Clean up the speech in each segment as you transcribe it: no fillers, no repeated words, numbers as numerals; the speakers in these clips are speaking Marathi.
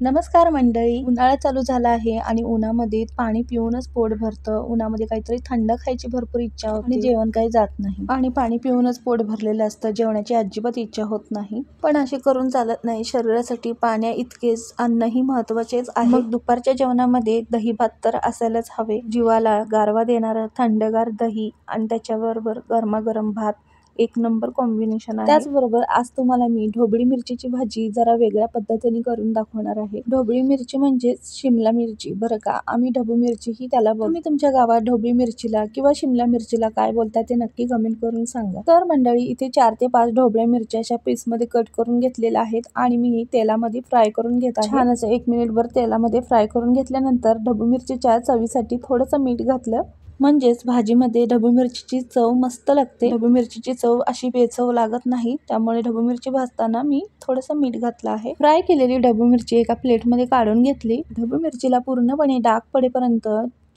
नमस्कार मंडळी. उन्हाळा चालू झाला आहे आणि उन्हामध्ये पाणी पिऊनच पोट भरतं. उन्हामध्ये काहीतरी थंड खायची भरपूर इच्छा होते आणि जेवण काही जात नाही आणि पाणी पिऊनच पोट भरलेलं असतं. जेवणाची अजिबात इच्छा होत नाही. पण असे करून चालत नाही. शरीरासाठी पाण्या इतकेच अन्नही महत्त्वाचेच आहे. मग दुपारच्या जेवणामध्ये दही भात तर असायलाच हवे. जीवाला गारवा देणारं थंडगार दही आणि त्याच्याबरोबर गरमागरम भात एक नंबर कॉम्बिनेशन आहे. त्याचबरोबर आज तुम्हाला मी ढोबळी मिरचीची भाजी जरा वेगळ्या पद्धतीने करून दाखवणार आहे. ढोबळी मिरची म्हणजे शिमला मिरची बरं का. आम्ही ढबू मिरची ही त्याला बोलतो. तुम्ही तुमच्या गावात ढोबळी मिरचीला किंवा शिमला मिरचीला काय बोलता ते नक्की कमेंट करून सांगा. तर मंडळी, इथे 4 ते 5 ढोबळ्या मिरच्या अशा पीसमध्ये कट करून घेतलेल्या आहेत आणि मी तेलामध्ये फ्राय करून घेत आहे. छान असं 1 मिनिटभर तेलामध्ये फ्राय करून घेतल्यानंतर ढबू मिरचीच्या चवीसाठी थोडंसं मीठ घातलं, म्हणजेच भाजीमध्ये ढबू मिरचीची चव मस्त लागते. ढबू मिरचीची चव अशी बेचव लागत नाही, त्यामुळे ढबू मिरची भाजताना मी थोडंसं मीठ घातलं आहे. फ्राय केलेली ढबू मिरची एका प्लेटमध्ये काढून घेतली. ढबू मिरचीला पूर्णपणे डाग पडेपर्यंत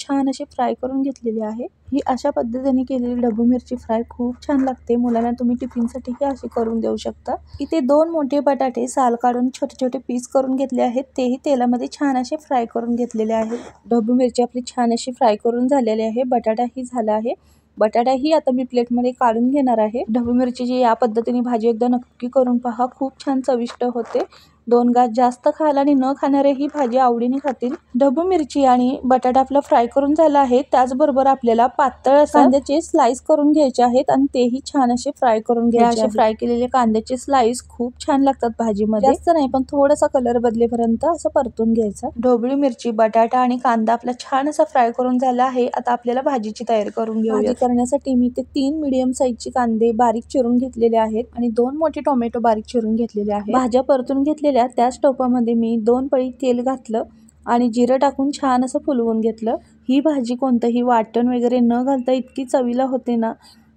छान अशी फ्राय करून घेतलेली आहे. ही अशा पद्धतीने केलेली ढबू मिरची फ्राय खूप छान लागते. मुलांना तुम्ही टिफिनसाठीही अशी करून देऊ शकता. इथे 2 मोठे बटाटे साल काढून छोटे छोटे पीस करून घेतले आहेत. तेही तेलामध्ये छान असे फ्राय करून घेतलेले आहेत. ढबू मिरची आपली छान अशी फ्राय करून झालेली आहे. बटाटाही झाला आहे. बटाटाही आता मी प्लेटमध्ये काढून घेणार आहे. ढबू मिरचीची या पद्धतीने भाजी एकदा नक्की करून पहा. खूप छान चविष्ट होते. 2 घास जास्त खाल आणि न खाणारे ही भाजी आवडीने खातील. ढबू मिरची आणि बटाटा आपला फ्राय करून झाला आहे. त्याचबरोबर आपल्याला पातळ कांद्याचे स्लाइस करून घ्यायचे आहेत आणि तेही छान असे फ्राय करून घ्यायचे. असे फ्राय केलेले कांद्याचे स्लाइस खूप छान लागतात भाजीमध्ये. जास्त नाही, पण थोडासा कलर बदलेपर्यंत असं परतून घ्यायचं. ढोबळी मिरची, बटाटा आणि कांदा आपला छान असा फ्राय करून झाला आहे. आता आपल्याला भाजीची तयारी करून घेऊया. भाजी करण्यासाठी मी ते 3 मीडियम साईजचे कांदे बारीक चिरून घेतलेले आहेत आणि 2 मोठे टोमॅटो बारीक चिरून घेतलेले आहेत. भाज्या परतून घेतलेल्या त्याच टोपामध्ये मी 2 पळी तेल घातलं आणि जिरं टाकून छान असं फुलवून घेतलं. ही भाजी कोणतंही वाटण वगैरे न घालता इतकी चवीला होते ना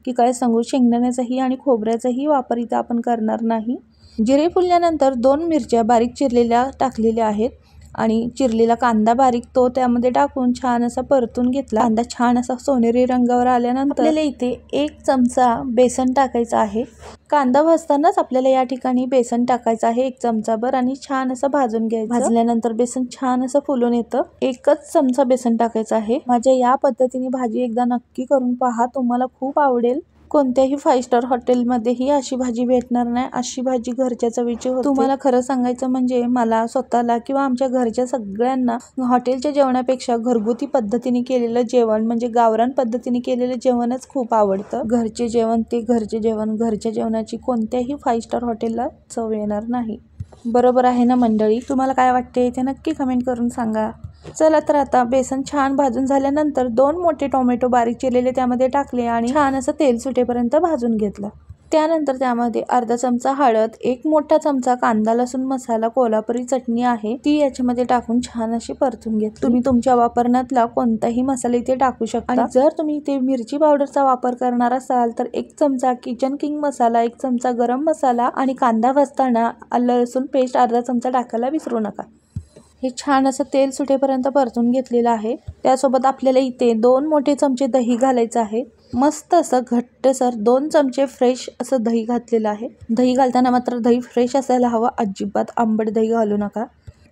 की काय सांगू. शेंगदाण्याचाही आणि खोबऱ्याचाही वापर इथं आपण करणार नाही. जिरे फुलल्यानंतर 2 मिरच्या बारीक चिरलेल्या टाकलेल्या आहेत आणि चिरलेला कांदा बारीक तो त्यामध्ये टाकून छान असा परतून घेतला. कांदा छान असा सोनेरी रंगावर आल्यानंतर आपल्याला इथे 1 चमचा बेसन टाकायचा आहे. कांदा भाजतानाच आपल्याला या ठिकाणी बेसन टाकायचं आहे 1 चमचाभर आणि छान असं भाजून घ्यायचं. भाजल्यानंतर बेसन छान असं फुलून येतं. 1च चमचा बेसन टाकायचं आहे. माझ्या या पद्धतीने भाजी एकदा नक्की करून पहा. तुम्हाला खूप आवडेल. कोणत्याही 5 स्टार हॉटेलमध्येही अशी भाजी भेटणार नाही. अशी भाजी घरच्या चवीची होते. तुम्हाला खरं सांगायचं म्हणजे मला स्वतःला किंवा आमच्या घरच्या सगळ्यांना हॉटेलच्या जेवणापेक्षा घरगुती पद्धतीने केलेलं जेवण म्हणजे गावरान पद्धतीने केलेलं जेवणच खूप आवडतं. घरचे जेवण ते घरचे जेवण. घरच्या जेवणाची कोणत्याही 5 स्टार हॉटेलला चव येणार नाही. बरोबर आहे ना मंडळी? तुम्हाला काय वाटते ते नक्की कमेंट करून सांगा. चला तर आता बेसन छान भाजून झाल्यानंतर 2 मोठे टोमॅटो बारीक चिरलेले त्यामध्ये टाकले आणि छान असं तेल सुटेपर्यंत भाजून घेतलं. त्यानंतर त्यामध्ये अर्धा चमचा हळद, 1 मोठा चमचा कांदा लसूण मसाला, कोल्हापुरी चटणी आहे ती याच्यामध्ये टाकून छान अशी परतून घेतली. तुम्ही तुमच्या वापरण्यातला कोणताही मसाला इथे टाकू शकता. आणि जर तुम्ही इथे मिरची पावडरचा वापर करणार असाल तर 1 चमचा किचन किंग मसाला, 1 चमचा गरम मसाला आणि कांदा भाजताना आलं लसूण पेस्ट अर्धा चमचा टाकायला विसरू नका. हे छान असं तेल सुटेपर्यंत परतून घेतलेलं आहे. त्यासोबत आपल्याला इथे 2 मोठे चमचे दही घालायचं आहे. मस्त असं घट्टसर 2 चमचे फ्रेश असं दही घातलेलं आहे. दही घालताना मात्र दही फ्रेश असायला हवं. अजिबात आंबट दही घालू नका.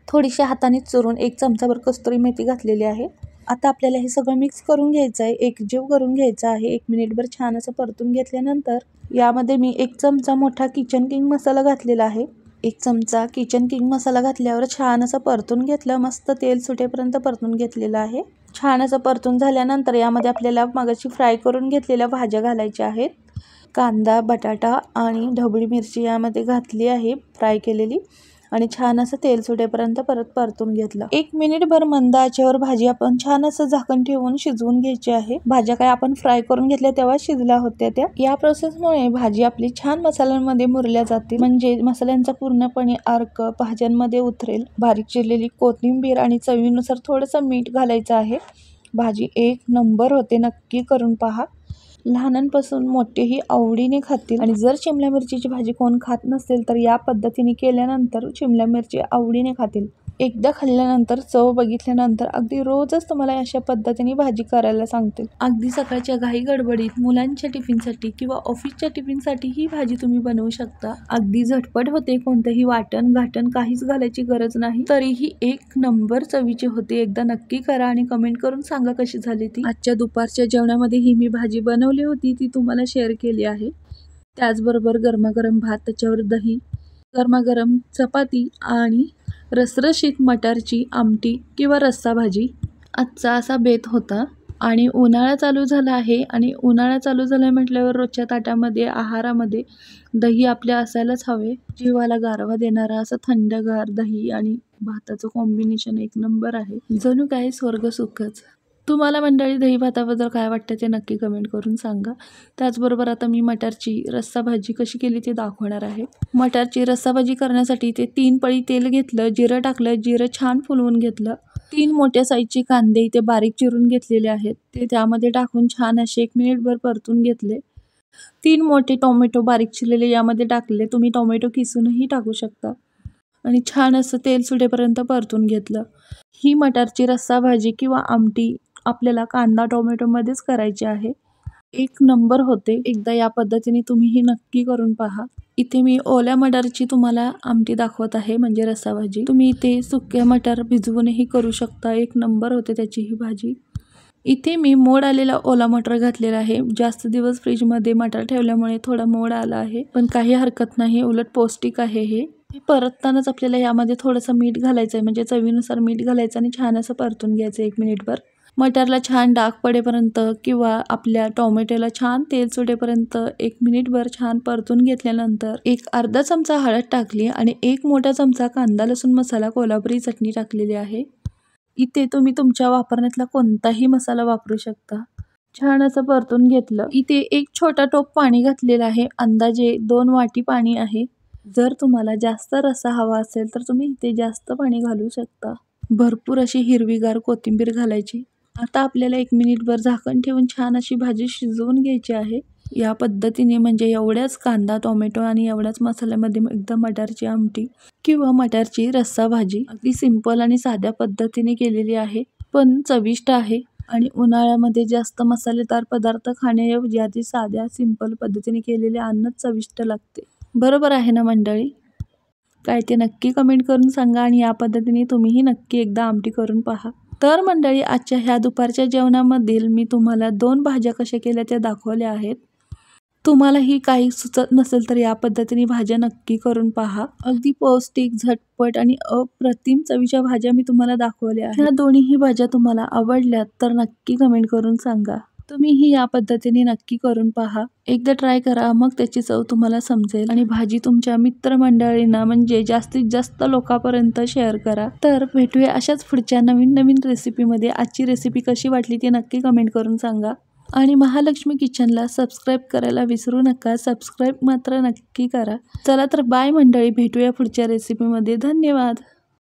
थोडीशी हाताने चुरून 1 चमचाभर कस्तुरी मेथी घातलेली आहे. आता आपल्याला हे सगळं मिक्स करून घ्यायचं आहे. एकजीव करून घ्यायचं आहे. 1 मिनिटभर छान असं परतून घेतल्यानंतर यामध्ये मी 1 चमचा मोठा किचन किंग मसाला घातलेला आहे. 1 चमचा किचन किंग मसाला घातल्यावर छान असं परतून घेतलं. मस्त तेल सुटेपर्यंत परतून घेतलेलं आहे. छान असं परतून झाल्यानंतर यामध्ये आपल्याला मगाशी फ्राय करून घेतलेल्या भाज्या घालायच्या आहेत. कांदा, बटाटा आणि ढोबळी मिरची यामध्ये घातली आहे फ्राय केलेली आणि छान असं तेल सुटेपर्यंत परतून घेतलं. 1 मिनिटभर मंद आचेवर भाजी आपण छान असं झाकण ठेवून शिजवून घ्यायची आहे. भाज्या काय आपण फ्राय करून घेतल्या तेव्हा शिजल्या होत्या त्या. या प्रोसेसमुळे भाजी आपली छान मसाल्यांमध्ये मुरल्या जाते, म्हणजे मसाल्यांचा पूर्णपणे अर्क भाज्यांमध्ये उतरेल. बारीक चिरलेली कोथिंबीर आणि चवीनुसार थोडंसं मीठ घालायचं आहे. भाजी 1 नंबर होते. नक्की करून पहा. लहानांपासून मोठेही आवडीने खातील. आणि जर शिमला मिरचीची भाजी कोण खात नसेल तर या पद्धतीने केल्यानंतर शिमला मिरची आवडीने खातील. एकदा खाल्ल्यानंतर चव बघितल्यानंतर अगदी रोजच तुम्हाला अशा पद्धतीने भाजी करायला सांगते. अगदी सकाळच्या घाई गडबडीत मुलांच्या टिफिनसाठी किंवा ऑफिसच्या टिफिनसाठी ही भाजी तुम्ही बनवू शकता. अगदी झटपट होते, कोणतंही वाटण घाटण काहीच घालायची गरज नाही, तरीही एक नंबर चवीची होते. एकदा नक्की करा आणि कमेंट करून सांगा कशी झाली ती. आजच्या दुपारच्या जेवणामध्ये ही मी भाजी बनवली होती, ती तुम्हाला शेअर केली आहे. त्याचबरोबर गरमागरम भात, त्याच्यावर दही, गरमागरम चपाती आणि रसरशीत मटारची आमटी किंवा रस्सा भाजी आजचा असा बेत होता. आणि उन्हाळा चालू झाला आहे आणि उन्हाळा चालू झाला म्हटल्यावर रोजच्या ताटामध्ये आहारामध्ये दही आपल्या असायलाच हवे. जीवाला गारवा देणारा असं थंडगार दही आणि भाताचं कॉम्बिनेशन एक नंबर आहे. जणू काय स्वर्ग सुखच. तुम्हाला मंडळी दही भाताबद्दल काय वाटतं ते नक्की कमेंट करून सांगा. त्याचबरोबर आता मी मटारची रस्सा भाजी कशी केली ते दाखवणार आहे. मटारची रस्सा भाजी करण्यासाठी ते 3 पळी तेल घेतलं, जिरं टाकलं, जिरं छान फुलवून घेतलं. 3 मोठ्या साईजचे कांदे ते बारीक चिरून घेतलेले आहेत, ते त्यामध्ये टाकून छान असे 1 मिनिटभर परतून घेतले. 3 मोठे टोमॅटो बारीक चिरलेले यामध्ये टाकले. तुम्ही टोमॅटो किसूनही टाकू शकता. आणि छान असं तेल सुटेपर्यंत परतून घेतलं. ही मटारची रस्सा भाजी किंवा आमटी आपल्याला कांदा टोमॅटोमध्येच करायची आहे. एक नंबर होते. एकदा या पद्धतीने तुम्हीही नक्की करून पहा. इथे मी ओल्या मटारची तुम्हाला आमटी दाखवत आहे, म्हणजे रस्सा भाजी. तुम्ही इथे सुके मटार भिजवूनही करू शकता. एक नंबर होते त्याची ही भाजी. इथे मी मोड आलेला ओला मटार घातलेला आहे. जास्त दिवस फ्रीजमध्ये मटार ठेवल्यामुळे थोडा मोड आला आहे, पण काही हरकत नाही, उलट पौष्टिक आहे हे. परततानाच आपल्याला यामध्ये थोडंसं मीठ घालायचं आहे, म्हणजे चवीनुसार मीठ घालायचं आणि छान असं परतून घ्यायचं 1 मिनिटभर. मटारला छान डाग पडेपर्यंत किंवा आपल्या टोमॅटोला छान तेल सुटेपर्यंत 1 मिनिटभर छान परतून घेतल्यानंतर एक अर्धा चमचा हळद टाकली आणि 1 मोठा चमचा कांदा लसूण मसाला कोल्हापुरी चटणी टाकलेली आहे. इथे तुम्ही तुमच्या वापरण्यातला कोणताही मसाला वापरू शकता. छान असं परतून घेतलं. इथे 1 छोटा टोप पाणी घातलेलं आहे, अंदाजे 2 वाटी पाणी आहे. जर तुम्हाला जास्त रस्सा हवा असेल तर तुम्ही इथे जास्त पाणी घालू शकता. भरपूर अशी हिरवीगार कोथिंबीर घालायची. आता आपल्याला 1 मिनिटभर झाकण ठेवून छान अशी भाजी शिजवून घ्यायची आहे. या पद्धतीने म्हणजे एवढ्याच कांदा टोमॅटो आणि एवढ्याच मसाल्यामध्ये एकदम मटारची आमटी किंवा मटारची रस्सा भाजी अगदी सिंपल आणि साध्या पद्धतीने केलेली आहे, पण चविष्ट आहे. आणि उन्हाळ्यामध्ये जास्त मसालेदार पदार्थ खाण्याऐवजी आधी साध्या सिंपल पद्धतीने केलेले अन्नच चविष्ट लागते. बरोबर आहे ना मंडळी? काय ते नक्की कमेंट करून सांगा आणि या पद्धतीने तुम्हीही नक्की एकदा आमटी करून पहा. तर मंडळी, आजच्या ह्या दुपारच्या जेवणामधील मी तुम्हाला 2 भाज्या कशा केल्या त्या दाखवल्या आहेत. तुम्हालाही काही सुचत नसेल तर या पद्धतीने भाज्या नक्की करून पहा. अगदी पौष्टिक, झटपट आणि अप्रतिम चवीच्या भाज्या मी तुम्हाला दाखवल्या आहेत. ह्या दोन्हीही भाज्या तुम्हाला आवडल्यात तर नक्की कमेंट करून सांगा. तुम्हीही या पद्धतीने नक्की करून पहा. एकदा ट्राय करा, मग त्याची चव तुम्हाला समजेल. आणि भाजी तुमच्या मित्रमंडळींना म्हणजे जास्तीत जास्त लोकांपर्यंत शेअर करा. तर भेटूया अशाच पुढच्या नवीन रेसिपीमध्ये. आजची रेसिपी कशी वाटली ती नक्की कमेंट करून सांगा. आणि महालक्ष्मी किचनला सबस्क्राईब करायला विसरू नका. सबस्क्राईब मात्र नक्की करा. चला तर बाय मंडळी, भेटूया पुढच्या रेसिपीमध्ये. धन्यवाद.